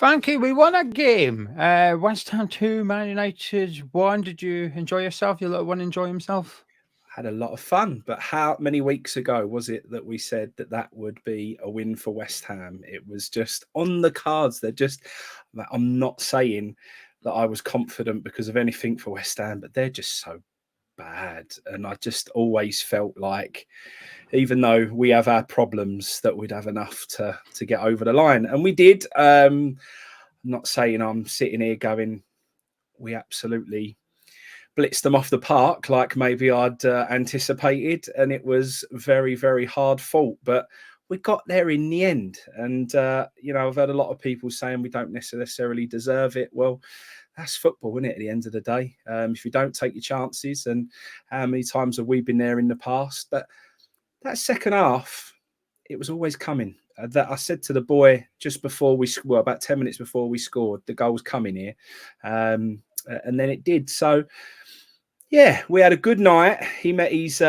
Frankie, we won a game. West Ham 2, Man United 1. Did you enjoy yourself? Your little one enjoy himself? Had a lot of fun, but how many weeks ago was it that we said that that would be a win for West Ham? It was just on the cards. I'm not saying that I was confident because of anything for West Ham, but they're just so bad. And I just always felt like, even though we have our problems, that we'd have enough to get over the line. And we did. I'm not saying I'm sitting here going, we absolutely blitzed them off the park like maybe I'd anticipated. And it was very, very hard fought. But we got there in the end. And, I've heard a lot of people saying we don't necessarily deserve it. Well, that's football, isn't it, at the end of the day? If you don't take your chances, and how many times have we been there in the past? But that second half, it was always coming. That I said to the boy just before about 10 minutes before we scored, the goal's coming here. And then it did. So, yeah, we had a good night. He met his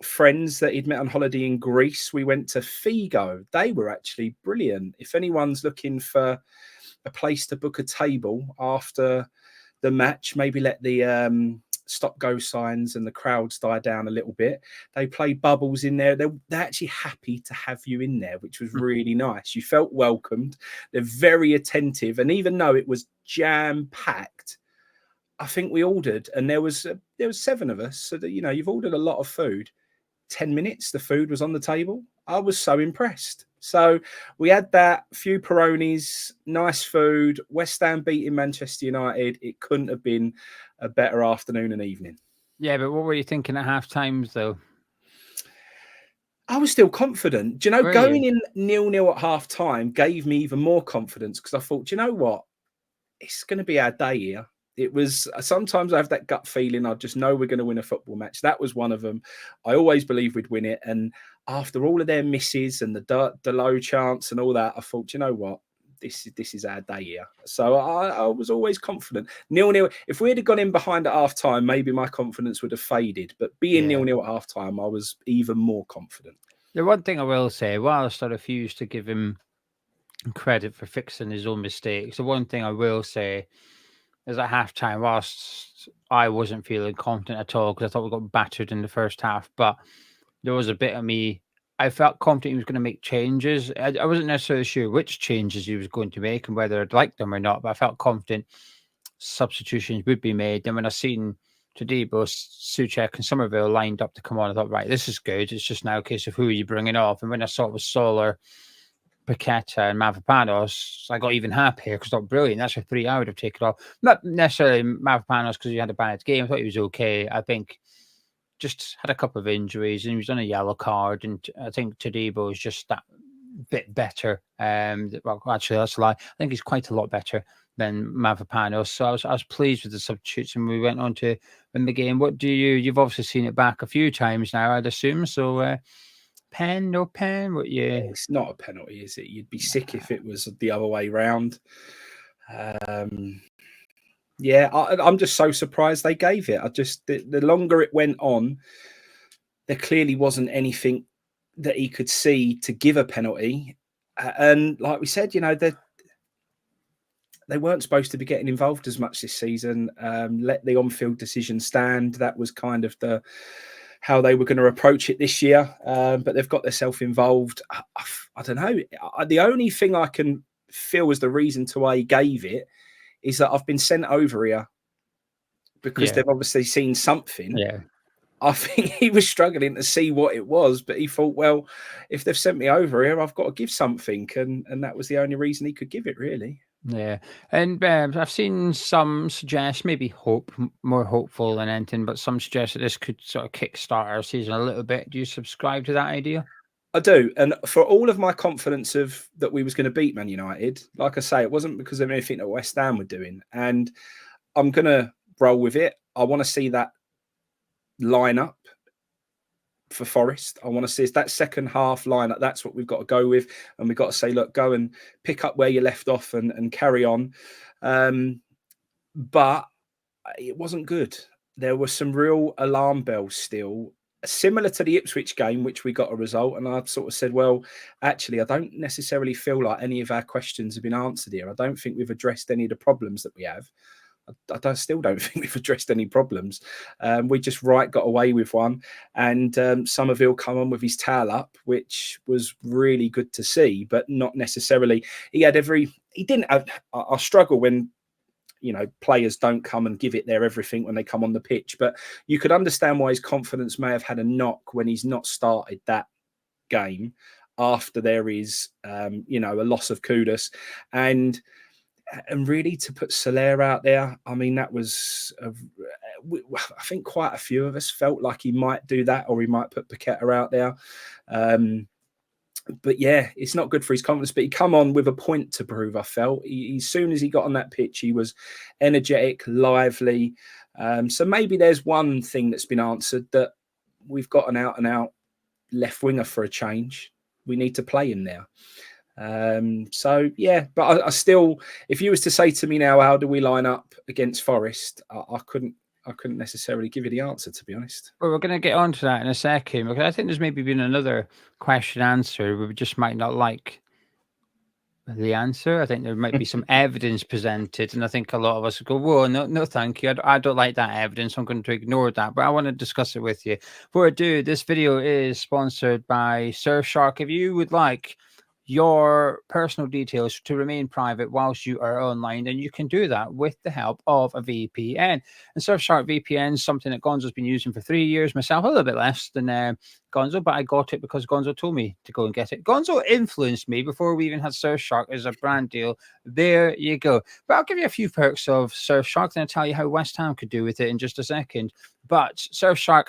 friends that he'd met on holiday in Greece. We went to Figo. They were actually brilliant. If anyone's looking for a place to book a table after the match, maybe let the stop-go signs and the crowds die down a little bit. They play bubbles in there. They're actually happy to have you in there, which was really nice. You felt welcomed. They're very attentive. And even though it was jam-packed, I think we ordered, and there was 7 of us. So that, you've ordered a lot of food. 10 minutes, the food was on the table. I was so impressed. So we had that, few Peronis, nice food, West Ham beating Manchester United. It couldn't have been a better afternoon and evening. Yeah, but what were you thinking at half times, though? I was still confident. Do you know, going in 0-0 at half time gave me even more confidence, because I thought, do you know what? It's going to be our day here. It was, sometimes I have that gut feeling. I just know we're going to win a football match. That was one of them. I always believed we'd win it. And after all of their misses and the low chance and all that, I thought, you know what? This is our day here. So I was always confident. 0-0. If we had gone in behind at half time, maybe my confidence would have faded. But being 0-0 at half time, I was even more confident. The one thing I will say, whilst I refuse to give him credit for fixing his own mistakes, the one thing I will say is at half time, whilst I wasn't feeling confident at all because I thought we got battered in the first half, but there was a bit of me. I felt confident he was going to make changes. I wasn't necessarily sure which changes he was going to make and whether I'd like them or not, but I felt confident substitutions would be made. And when I seen today both Soucek and Somerville lined up to come on, I thought, right, this is good. It's just now a case of who are you bringing off. And when I saw it was Solar, Paqueta and Mavropanos, I got even happier because I thought, brilliant, that's a 3 I would have taken off. Not necessarily Mavropanos because he had a bad game. I thought he was okay. I think just had a couple of injuries and he was on a yellow card. And I think Todibo is just that bit better. Well, actually, that's a lie. I think he's quite a lot better than Mavropanos. So I was pleased with the substitutes, and we went on to win the game. You've obviously seen it back a few times now, I'd assume. So pen, no pen? What you? It's not a penalty, is it? You'd be sick if it was the other way round. Yeah, I'm just so surprised they gave it. The longer it went on, there clearly wasn't anything that he could see to give a penalty. And like we said, they weren't supposed to be getting involved as much this season. Let the on-field decision stand. That was kind of how they were going to approach it this year. But they've got themselves involved. I don't know. The only thing I can feel as the reason to why he gave it is that I've been sent over here because they've obviously seen something. Yeah. I think he was struggling to see what it was, but he thought, well, if they've sent me over here, I've got to give something. And that was the only reason he could give it, really. Yeah. And I've seen some suggest, maybe more hopeful than anything, but some suggest that this could sort of kickstart our season a little bit. Do you subscribe to that idea? I do. And for all of my confidence of that we was going to beat Man United, like I say, it wasn't because of anything that West Ham were doing. And I'm going to roll with it. I want to see that lineup for Forest. I want to see that second half lineup. That's what we've got to go with. And we've got to say, look, go and pick up where you left off and carry on. But it wasn't good. There were some real alarm bells still similar to the Ipswich game, which we got a result, and I sort of said, well, actually, I don't necessarily feel like any of our questions have been answered here. I don't think we've addressed any of the problems that we have. Still don't think we've addressed any problems. We just got away with one, and Somerville come on with his towel up, which was really good to see, but not necessarily. He didn't have. I struggle when players don't come and give it their everything when they come on the pitch, but you could understand why his confidence may have had a knock when he's not started that game after there is a loss of Kudus, and really to put Soler out there, I mean, that was I think quite a few of us felt like he might do that, or he might put Paqueta out there. But yeah, it's not good for his confidence. But he come on with a point to prove, I felt. As soon as he got on that pitch, he was energetic, lively. So maybe there's one thing that's been answered, that we've got an out-and-out left winger for a change. We need to play him there. So yeah, but I still, if you was to say to me now, how do we line up against Forest, I couldn't necessarily give you the answer, to be honest. Well, we're going to get onto that in a second, because I think there's maybe been another question answered where we just might not like the answer. I think there might be some evidence presented, and I think a lot of us would go, "Whoa, no, thank you. I don't like that evidence. I'm going to ignore that." But I want to discuss it with you. Before I do, this video is sponsored by Surfshark. If you would like your personal details to remain private whilst you are online, then you can do that with the help of a VPN. And Surfshark VPN is something that Gonzo's been using for 3 years, myself a little bit less than Gonzo, but I got it because Gonzo told me to go and get it. Gonzo influenced me before we even had Surfshark as a brand deal. There you go. But I'll give you a few perks of Surfshark, then I'll tell you how West Ham could do with it in just a second. But Surfshark,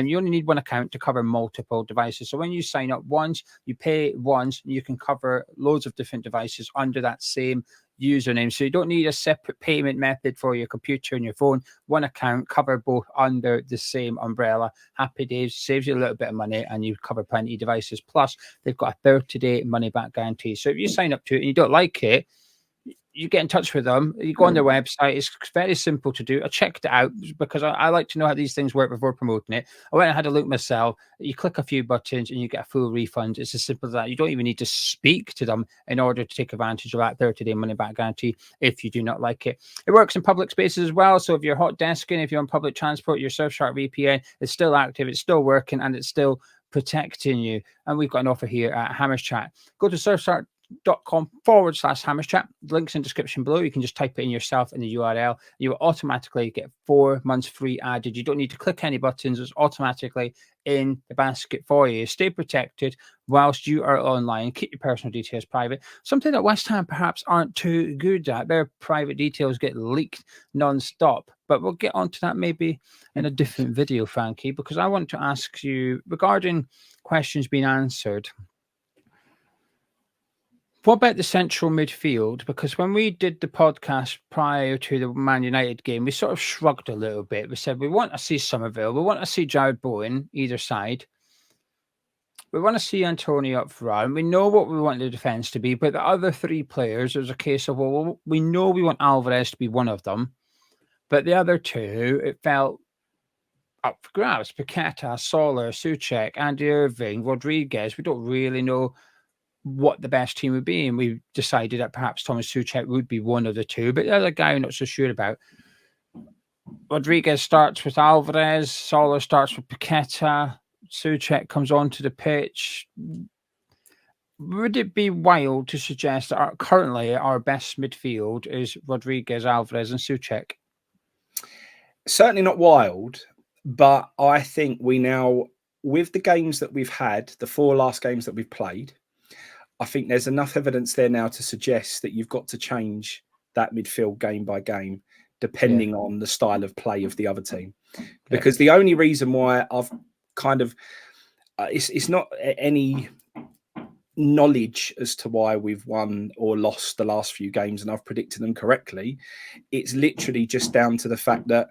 you only need one account to cover multiple devices. So when you sign up once, you pay once, you can cover loads of different devices under that same username. So you don't need a separate payment method for your computer and your phone. One account, cover both under the same umbrella. Happy days, saves you a little bit of money, and you cover plenty of devices. Plus, they've got a 30-day money-back guarantee. So if you sign up to it and you don't like it, you get in touch with them. You go on their website. It's very simple to do. I checked it out because I like to know how these things work before promoting it. I went and had a look myself. You click a few buttons and you get a full refund. It's as simple as that. You don't even need to speak to them in order to take advantage of that 30-day money-back guarantee if you do not like it. It works in public spaces as well. So if you're hot desking, if you're on public transport, your Surfshark VPN is still active. It's still working, and it's still protecting you. And we've got an offer here at Hammers Chat. Go to surfshark.com/Hammers Chat. Links in the description below. You can just type it in yourself in the URL. You will automatically get 4 months free added. You don't need to click any buttons. It's automatically in the basket for you. Stay protected whilst you are online. Keep your personal details private. Something that West Ham perhaps aren't too good at. Their private details get leaked non-stop. But we'll get onto that maybe in a different video, Frankie, because I want to ask you regarding questions being answered. What about the central midfield? Because when we did the podcast prior to the Man United game, we sort of shrugged a little bit. We said we want to see Somerville. We want to see Jared Bowen either side. We want to see Antonio up front. We know what we want the defence to be, but the other 3 players, there's a case of, well, we know we want Alvarez to be one of them, but the other 2, it felt up for grabs. Paqueta, Soler, Soucek, Andy Irving, Rodriguez. We don't really know what the best team would be, and we decided that perhaps Thomas Soucek would be one of the 2, but the other guy I'm not so sure about. Rodriguez starts with Alvarez, Soler starts with Paqueta, Soucek comes onto the pitch. Would it be wild to suggest that currently our best midfield is Rodriguez, Alvarez and Soucek? Certainly not wild, but I think we now, with the games that we've had, the 4 last games that we've played, I think there's enough evidence there now to suggest that you've got to change that midfield game by game, depending on the style of play of the other team. Because the only reason why I've kind of, it's not any knowledge as to why we've won or lost the last few games and I've predicted them correctly. It's literally just down to the fact that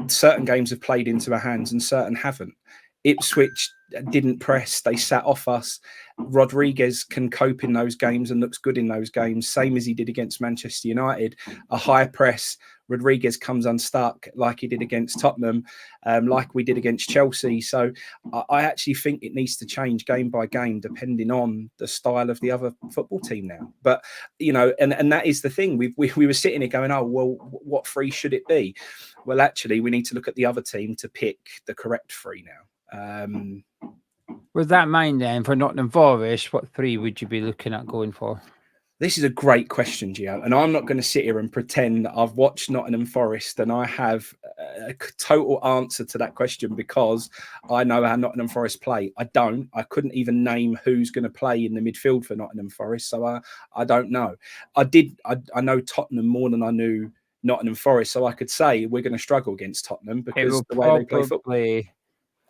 certain games have played into our hands and certain haven't. Ipswich didn't press. They sat off us. Rodriguez can cope in those games and looks good in those games, same as he did against Manchester United. A high press, Rodriguez comes unstuck like he did against Tottenham, like we did against Chelsea. So I actually think it needs to change game by game depending on the style of the other football team now. But, and that is the thing. We were sitting here going, oh, well, what three should it be? Well, actually, we need to look at the other team to pick the correct three now. With that in mind, then, for Nottingham Forest, what three would you be looking at going for? This is a great question, Gio, and I'm not going to sit here and pretend that I've watched Nottingham Forest and I have a total answer to that question because I know how Nottingham Forest play. I don't. I couldn't even name who's going to play in the midfield for Nottingham Forest, so I don't know. I know Tottenham more than I knew Nottingham Forest, so I could say we're going to struggle against Tottenham because the way they play football.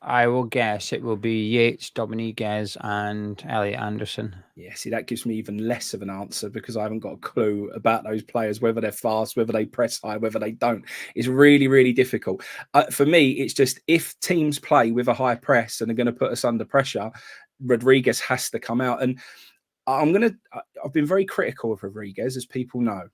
I will guess it will be Yates, Dominguez, and Elliot Anderson. Yeah, see, that gives me even less of an answer because I haven't got a clue about those players, whether they're fast, whether they press high, whether they don't. It's really, really difficult. For me, it's just if teams play with a high press and are going to put us under pressure, Rodriguez has to come out. And I've been very critical of Rodriguez, as people know.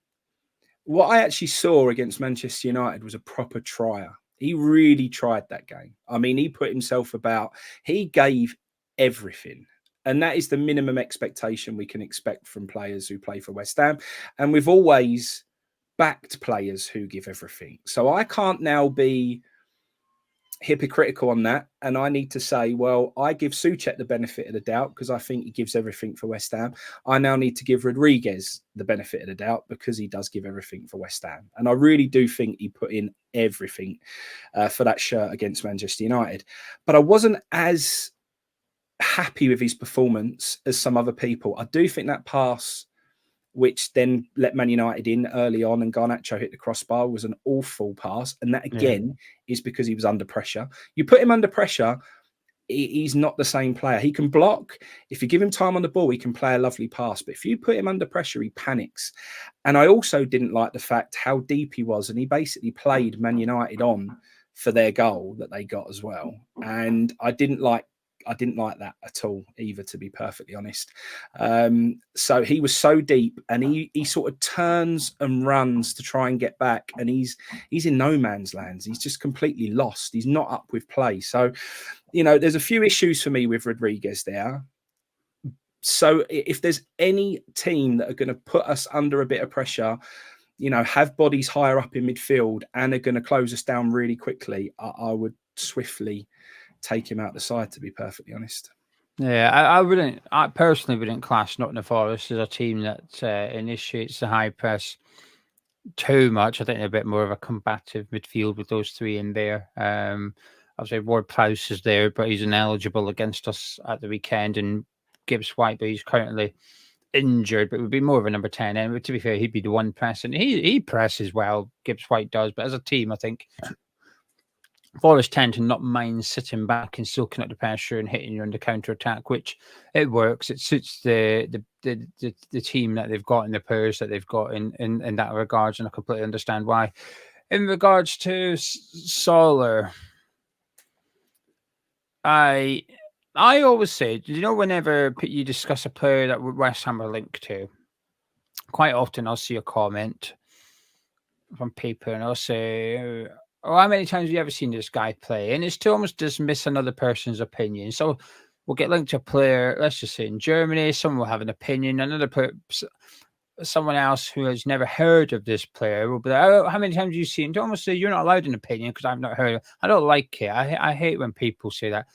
What I actually saw against Manchester United was a proper trier. He really tried that game. I mean, he put himself about. He gave everything. And that is the minimum expectation we can expect from players who play for West Ham. And we've always backed players who give everything. So I can't now be hypocritical on that. And I need to say, well, I give Soucek the benefit of the doubt because I think he gives everything for West Ham. I now need to give Rodriguez the benefit of the doubt because he does give everything for West Ham. And I really do think he put in everything for that shirt against Manchester United. But I wasn't as happy with his performance as some other people. I do think that pass, which then let Man United in early on and Garnacho hit the crossbar, was an awful pass. And that, again, is because he was under pressure. You put him under pressure, he's not the same player. He can block. If you give him time on the ball, he can play a lovely pass. But if you put him under pressure, he panics. And I also didn't like the fact how deep he was. And he basically played Man United on for their goal that they got as well. And I didn't like that at all either, to be perfectly honest. So he was so deep and he sort of turns and runs to try and get back. And he's in no man's land. He's just completely lost. He's not up with play. So, there's a few issues for me with Rodriguez there. So if there's any team that are going to put us under a bit of pressure, have bodies higher up in midfield and are going to close us down really quickly, I would swiftly take him out the side, to be perfectly honest. Yeah, I personally wouldn't class Nottingham Forest as a team that initiates the high press too much. I think they're a bit more of a combative midfield with those three in there. I'd say Ward-Prowse is there, but he's ineligible against us at the weekend, and Gibbs White, but he's currently injured, but it would be more of a number 10. And to be fair, he'd be the one pressing. He presses well, Gibbs White does, but as a team, I think Forest tend to not mind sitting back and soaking up the pressure and hitting you on the counter attack, which it works. It suits the team that they've got and the players that they've got in that regards, and I completely understand why. In regards to Solar, I always say, whenever you discuss a player that West Ham are linked to, quite often I'll see a comment from people and I'll say, oh, how many times have you ever seen this guy play? And it's to almost dismiss another person's opinion. So we'll get linked to a player, let's just say in Germany, someone will have an opinion, someone else who has never heard of this player will be like, oh, how many times have you seen? To almost say you're not allowed an opinion because I've not heard of it. I don't like it. I hate when people say that.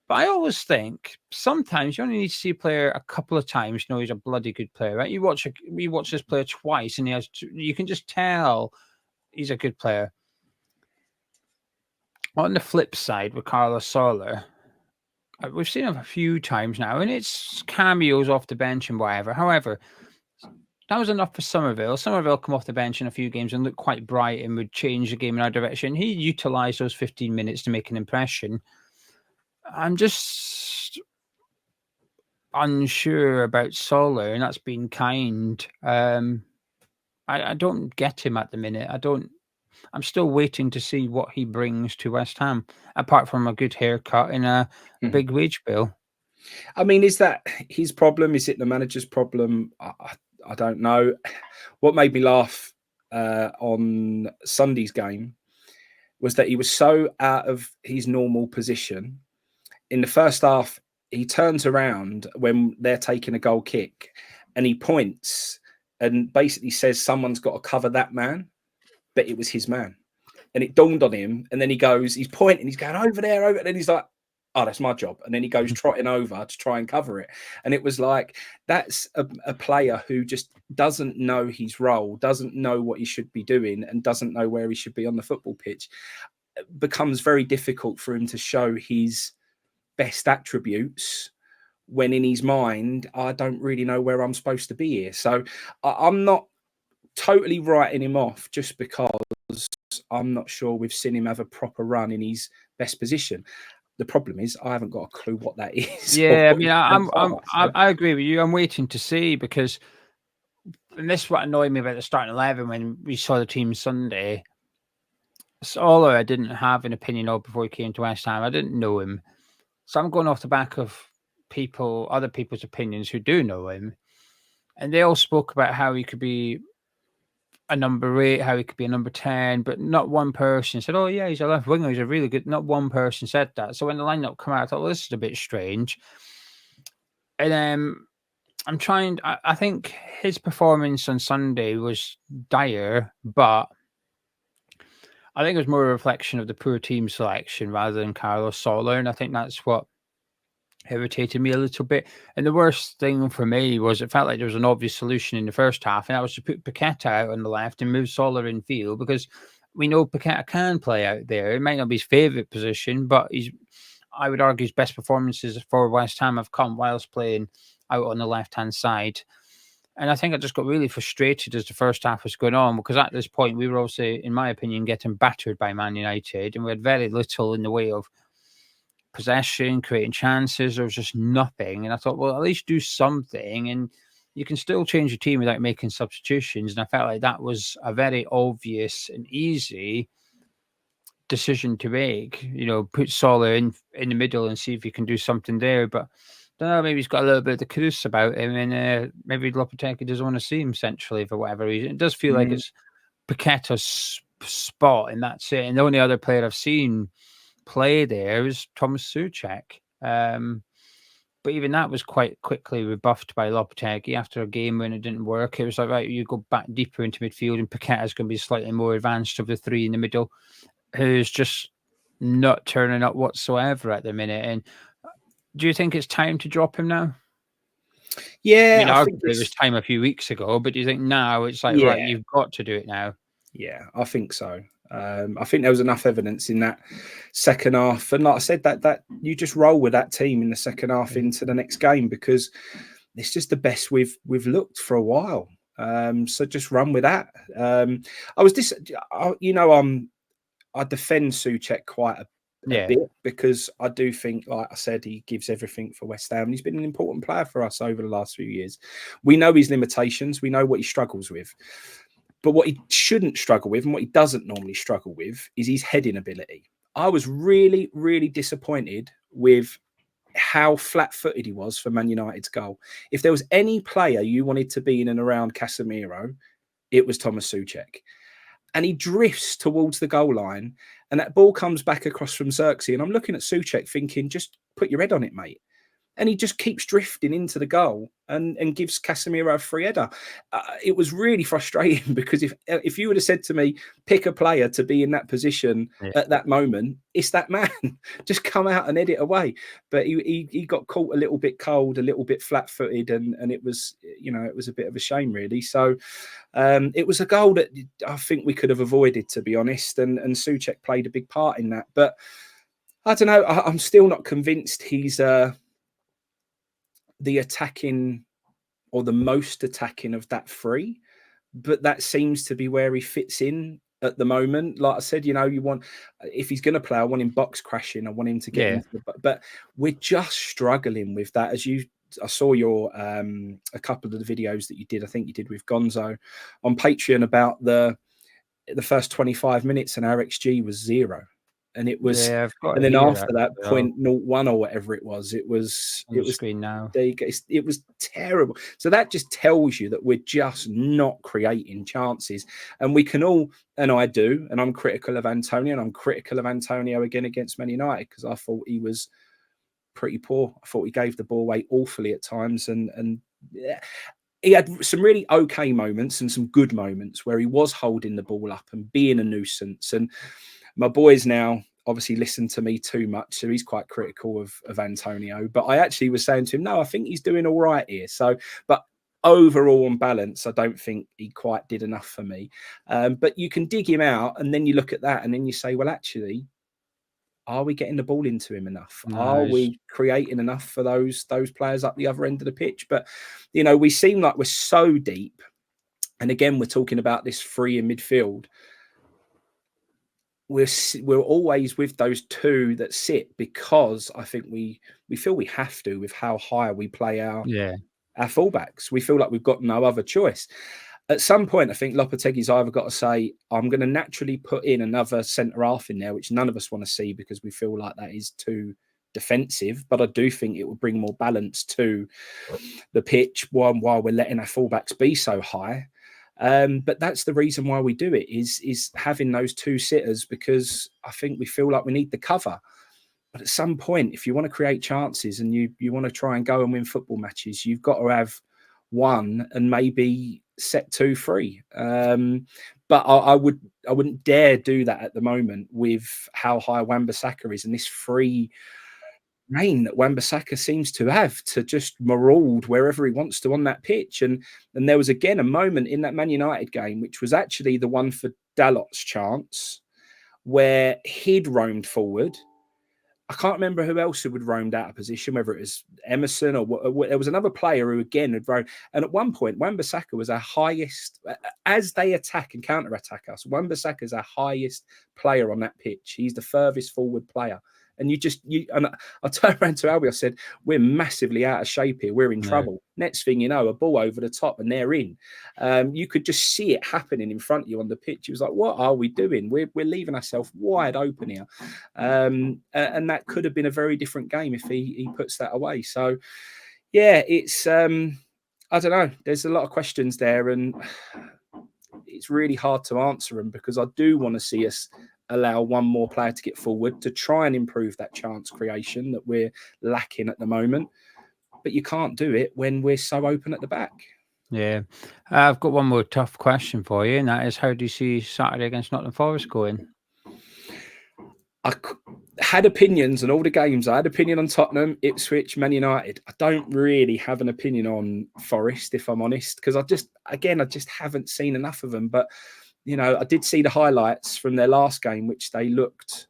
But I always think sometimes you only need to see a player a couple of times to know he's a bloody good player, right? You watch this player twice and you can just tell he's a good player. On the flip side, with Carlos Soler, we've seen him a few times now, and it's cameos off the bench and whatever. However, that was enough for Somerville. Somerville come off the bench in a few games and look quite bright and would change the game in our direction. He utilised those 15 minutes to make an impression. I'm just unsure about Soler, and that's been kind. I don't get him at the minute. I don't. I'm still waiting to see what he brings to West Ham, apart from a good haircut and a big wage bill. I mean, is that his problem? Is it the manager's problem? I don't know. What made me laugh on Sunday's game was that he was so out of his normal position. In the first half, he turns around when they're taking a goal kick and he points and basically says someone's got to cover that man, but it was his man. And it dawned on him. And then he's pointing, he's going over there, and then he's like, oh, that's my job. And then he goes trotting over to try and cover it. And it was like, that's a player who just doesn't know his role, doesn't know what he should be doing, and doesn't know where he should be on the football pitch. It becomes very difficult for him to show his best attributes when in his mind, I don't really know where I'm supposed to be here. So I'm not totally writing him off just because I'm not sure we've seen him have a proper run in his best position. The problem is I haven't got a clue what that is. Yeah, I mean, I agree with you. I'm waiting to see because, and this is what annoyed me about the starting 11 when we saw the team Sunday. Solar, I didn't have an opinion of before he came to West Ham. I didn't know him. So I'm going off the back of other people's opinions who do know him. And they all spoke about how he could be a number 8, how he could be a number 10, but not one person said, oh, yeah, he's a left winger. He's a really good. Not one person said that. So when the lineup came out, I thought, well, this is a bit strange. And I'm trying. I think his performance on Sunday was dire, but I think it was more a reflection of the poor team selection rather than Carlos Soler. And I think that's what irritated me a little bit. And the worst thing for me was it felt like there was an obvious solution in the first half, and that was to put Paqueta out on the left and move Soler in field, because we know Paqueta can play out there. It might not be his favourite position, but I would argue his best performances for West Ham have come whilst playing out on the left-hand side. And I think I just got really frustrated as the first half was going on, because at this point we were also, in my opinion, getting battered by Man United, and we had very little in the way of possession, creating chances. There was just nothing. And I thought, well, at least do something. And you can still change your team without making substitutions. And I felt like that was a very obvious and easy decision to make. You know, put Soler in the middle and see if you can do something there. But I don't know, maybe he's got a little bit of the cruise about him, and maybe Lopetegui doesn't want to see him centrally for whatever reason. It does feel like it's Paqueta's spot, and that's it. And the only other player I've seen play there is Thomas Soucek. But even that was quite quickly rebuffed by Lopetegui after a game when it didn't work. It was like, right, you go back deeper into midfield, and Paqueta's going to be slightly more advanced of the three in the middle, who's just not turning up whatsoever at the minute. And do you think it's time to drop him now? Yeah, I think it was time a few weeks ago, but do you think now it's like, right, you've got to do it now? Yeah, I think so. I think there was enough evidence in that second half, and like I said, that you just roll with that team in the second half into the next game, because it's just the best we've looked for a while. So just run with that. I defend Soucek quite a bit, because I do think, like I said, he gives everything for West Ham. He's been an important player for us over the last few years. We know his limitations. We know what he struggles with. But what he shouldn't struggle with, and what he doesn't normally struggle with, is his heading ability. I was really, really disappointed with how flat-footed he was for Man United's goal. If there was any player you wanted to be in and around Casemiro, it was Thomas Soucek. And he drifts towards the goal line, and that ball comes back across from Xerxes. And I'm looking at Soucek thinking, just put your head on it, mate. And he just keeps drifting into the goal and gives Casemiro a free header. It was really frustrating, because if you would have said to me, pick a player to be in that position at that moment, it's that man. Just come out and head it away. But he got caught a little bit cold, a little bit flat-footed, and it was, it was a bit of a shame, really. So it was a goal that I think we could have avoided, to be honest, and Soucek played a big part in that. But I don't know, I'm still not convinced he's the attacking, or the most attacking of that three, but that seems to be where he fits in at the moment. Like I said, if he's going to play, I want him box crashing. I want him to get into but we're just struggling with that. I saw your a couple of the videos that you did. I think you did with Gonzo on Patreon about the the first 25 minutes and our XG was 0. And it was, Yeah, I've got and it then here after that, actually, 0.01 or whatever it was, on the screen now. it was terrible. So that just tells you that we're just not creating chances. And we can all, and I do, and I'm critical of Antonio, and I'm critical of Antonio again against Man United because I thought he was pretty poor. I thought he gave the ball away awfully at times, and yeah, he had some really okay moments and some good moments where he was holding the ball up and being a nuisance. And my boys now obviously listen to me too much, so he's quite critical of Antonio. But I actually was saying to him, no, I think he's doing all right here. So, but overall on balance, I don't think he quite did enough for me. But you can dig him out, and then you look at that, and then you say, well, actually, are we getting the ball into him enough? Are No, we creating enough for those players up the other end of the pitch? But you know, we seem like we're so deep. And again, we're talking about this free in midfield. We're always with those two that sit because I think we feel we have to with how high we play our fullbacks. We feel like we've got no other choice. At some point, I think Lopetegui's either got to say, I'm going to naturally put in another centre half in there, which none of us want to see because we feel like that is too defensive. But I do think it will bring more balance to the pitch while we're letting our fullbacks be so high. But that's the reason why we do it is having those two sitters, because I think we feel like we need the cover. But at some point, if you want to create chances and you want to try and go and win football matches, you've got to have one and maybe set 2 free. But I wouldn't dare do that at the moment with how high Wan-Bissaka is and this free reign that Wan-Bissaka seems to have to just maraud wherever he wants to on that pitch. And there was again a moment in that Man United game, which was actually the one for Dalot's chance, where he'd roamed forward. I can't remember who else who had roamed out of position, whether it was Emerson or there was another player who again had roamed. And at one point, Wan-Bissaka was our highest, as they attack and counter-attack us, Wan-Bissaka is our highest player on that pitch. He's the furthest forward player. And I turned around to Albie, I said, we're massively out of shape here. We're in trouble. Next thing you know, a ball over the top and they're in. You could just see it happening in front of you on the pitch. It was like, what are we doing? We're leaving ourselves wide open here. And that could have been a very different game if he puts that away. So, yeah, it's, I don't know. There's a lot of questions there and it's really hard to answer them because I do want to see us allow one more player to get forward to try and improve that chance creation that we're lacking at the moment. But you can't do it when we're so open at the back. Yeah. I've got one more tough question for you, and that is, how do you see Saturday against Nottingham Forest going? I had opinions on all the games. I had opinion on Tottenham, Ipswich, Man United. I don't really have an opinion on Forest, if I'm honest, because I just haven't seen enough of them. But you know, I did see the highlights from their last game, which they looked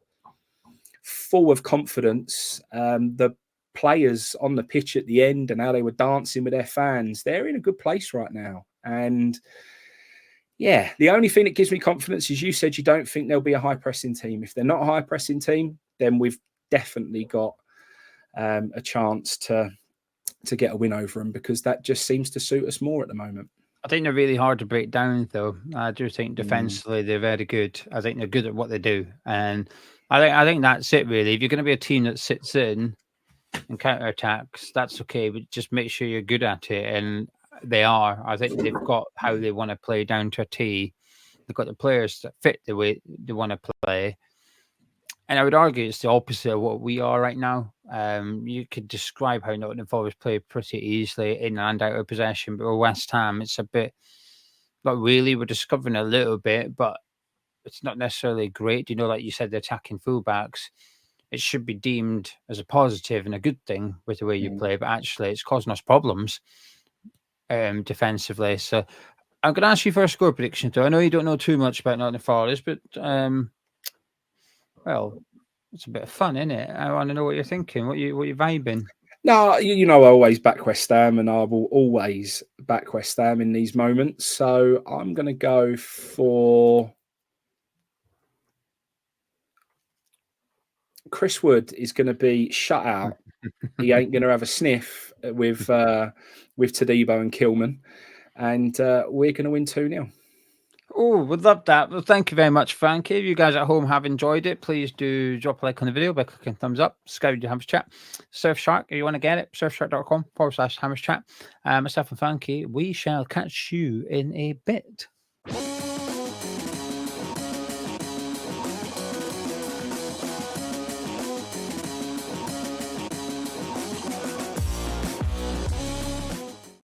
full of confidence. The players on the pitch at the end and how they were dancing with their fans, they're in a good place right now. And yeah, the only thing that gives me confidence is you said you don't think there'll be a high pressing team. If they're not a high pressing team, then we've definitely got a chance to get a win over them because that just seems to suit us more at the moment. I think they're really hard to break down, though. I do think defensively they're very good. I think they're good at what they do, and I think that's it really. If you're going to be a team that sits in and counterattacks, that's okay, but just make sure you're good at it. And they are. I think they've got how they want to play down to a T. They've got the players that fit the way they want to play. And I would argue it's the opposite of what we are right now. You could describe how Nottingham Forest play pretty easily in and out of possession, but with West Ham, it's a bit not really. We're discovering a little bit, but it's not necessarily great. You know, like you said, the attacking fullbacks, it should be deemed as a positive and a good thing with the way you play, but actually it's causing us problems defensively. So I'm going to ask you for a score prediction, though. I know you don't know too much about Nottingham Forest, but well, it's a bit of fun, isn't it? I want to know what you're thinking, what you're vibing. No, you know, I always back West Ham and I will always back West Ham in these moments. So I'm going to go for Chris Wood is going to be shut out. He ain't going to have a sniff with Todibo and Kilman. And we're going to win 2-0. Oh, would love that. Well, thank you very much, Frankie. If you guys at home have enjoyed it, please do drop a like on the video by clicking thumbs up. Subscribe to Hammers Chat. Surfshark, if you want to get it, surfshark.com/Hammers Chat. Myself and Frankie, we shall catch you in a bit.